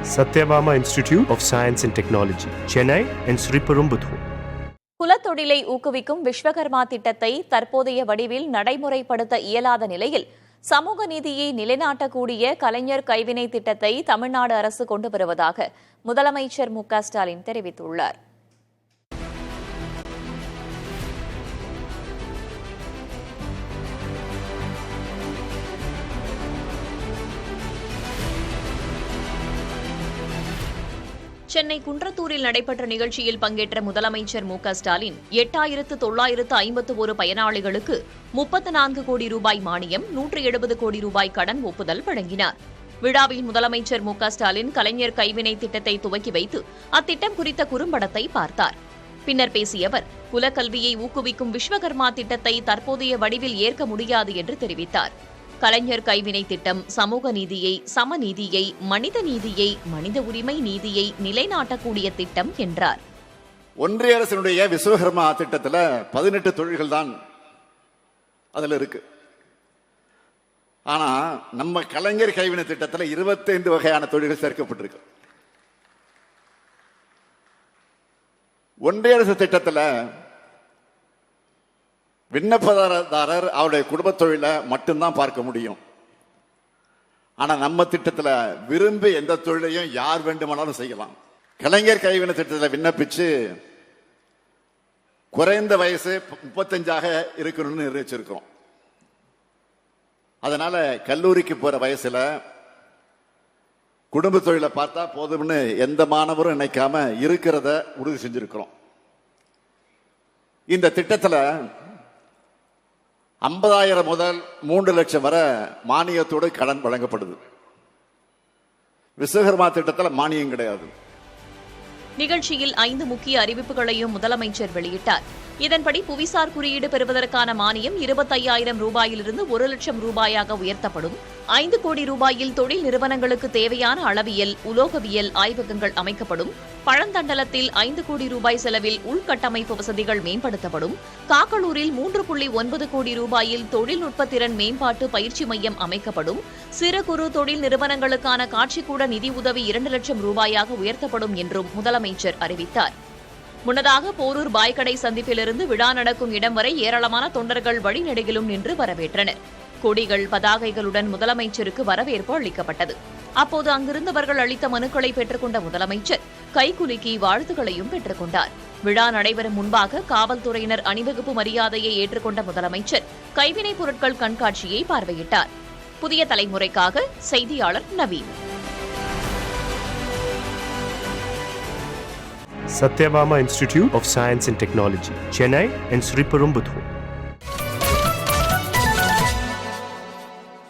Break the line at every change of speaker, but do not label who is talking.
Satyabama Institute of Science and Technology, Chennai and Sriperumbudur.
குலத்தொழிலை ஊக்குவிக்கும் விஸ்வகர்மா திட்டத்தை தற்போதைய வடிவில் நடைமுறைப்படுத்த இயலாத நிலையில் சமூக நீதியை நிலைநாட்டக்கூடிய கலைஞர் கைவினை திட்டத்தை தமிழ்நாடு அரசு கொண்டு வருவதாக முதலமைச்சர் மு க ஸ்டாலின் தெரிவித்துள்ளார். சென்னை குன்றத்தூரில் நடைபெற்ற நிகழ்ச்சியில் பங்கேற்ற முதலமைச்சர் மு க ஸ்டாலின் 8951 பயனாளிகளுக்கு 34 கோடி ரூபாய் மானியம், 170 கோடி ரூபாய் கடன் ஒப்புதல் வழங்கினார். விழாவில் முதலமைச்சர் மு க ஸ்டாலின் கலைஞர் கைவினை திட்டத்தை துவக்கி வைத்து அத்திட்டம் குறித்த குறும்படத்தை பார்த்தார். பின்னர் பேசிய அவர், குலக்கல்வியை ஊக்குவிக்கும் விஸ்வகர்மா திட்டத்தை தற்போதைய வடிவில் ஏற்க முடியாது என்று தெரிவித்தார். கலைஞர் கைவினை திட்டம் சமூக நீதியை, சமநீதியை, மனித நீதியை, மனித உரிமை நீதியை நிலைநாட்டக்கூடிய திட்டம் என்றார்.
ஒன்றிய அரசினுடைய விஸ்வகர்மா திட்டத்தில் 18 தொழில்கள் தான் அதுல இருக்கு. ஆனா நம்ம கலைஞர் கைவினை திட்டத்தில் 25 வகையான தொழில்கள் சேர்க்கப்பட்டிருக்கு. ஒன்றிய அரசு திட்டத்தில் விண்ணப்பதாரர் அவருடைய குடும்ப தொழிலை மட்டும்தான் பார்க்க முடியும். ஆனா நம்ம திட்டத்தில் விரும்பி எந்த தொழிலையும் யார் வேண்டுமானாலும் செய்யலாம். கலைஞர் கைவினை திட்டத்தில் விண்ணப்பிச்சு குறைந்த வயசு 35 இருக்கணும்னு நிர்ணயிச்சிருக்கோம். அதனால கல்லூரிக்கு போற வயசுல குடும்ப தொழிலை பார்த்தா போதும்னு எந்த மாணவரும் நினைக்காம இருக்கிறத உறுதி செஞ்சிருக்கிறோம். இந்த திட்டத்தில் 50,000 முதல் 3 லட்சம் வரை மானியத்தோடு கடன் வழங்கப்படுது. விஸ்வகர்மா திட்டத்தில் மானியம் கிடையாது.
நிகழ்ச்சியில் 5 முக்கிய அறிவிப்புகளையும் முதலமைச்சர் வெளியிட்டார். இதன்படி புவிசார் குறியீடு பெறுவதற்கான மானியம் 25,000 ரூபாயிலிருந்து 1 லட்சம் ரூபாயாக உயர்த்தப்படும். 5 கோடி ரூபாயில் தொழில் நிறுவனங்களுக்கு தேவையான அளவியல், உலோகவியல் ஆய்வகங்கள் அமைக்கப்படும். பழந்தண்டலத்தில் 5 கோடி ரூபாய் செலவில் உள்கட்டமைப்பு வசதிகள் மேம்படுத்தப்படும். காக்கலூரில் 3.9 கோடி ரூபாயில் தொழில்நுட்ப திறன் மேம்பாட்டு பயிற்சி மையம் அமைக்கப்படும். சிறு குறு தொழில் நிறுவனங்களுக்கான காட்சிக்கூட நிதி உதவி 2 லட்சம் ரூபாயாக உயர்த்தப்படும் என்றும் முதலமைச்சர் அறிவித்தார். முன்னதாக போரூர் பாய்கடை சந்திப்பிலிருந்து விழா நடக்கும் இடம் வரை ஏராளமான தொண்டர்கள் வழிநெடுகிலும் நின்று வரவேற்றனர். கொடிகள், பதாகைகளுடன் முதலமைச்சருக்கு வரவேற்பு அளிக்கப்பட்டது. அப்போது அங்கிருந்தவர்கள் அளித்த மனுக்களை பெற்றுக்கொண்ட முதலமைச்சர் கைகுலுக்கி வாழ்த்துக்களையும் பெற்றுக் கொண்டார். விழா நடைபெறும் முன்பாக காவல்துறையினர் அணிவகுப்பு மரியாதையை ஏற்றுக்கொண்ட முதலமைச்சர் கைவினைப் பொருட்கள் கண்காட்சியை பார்வையிட்டார். புதிய தலைமுறைக்காக செய்தியாளர் Naveen.
Satyabama Institute of Science and Technology, Chennai and Sriperumbudur.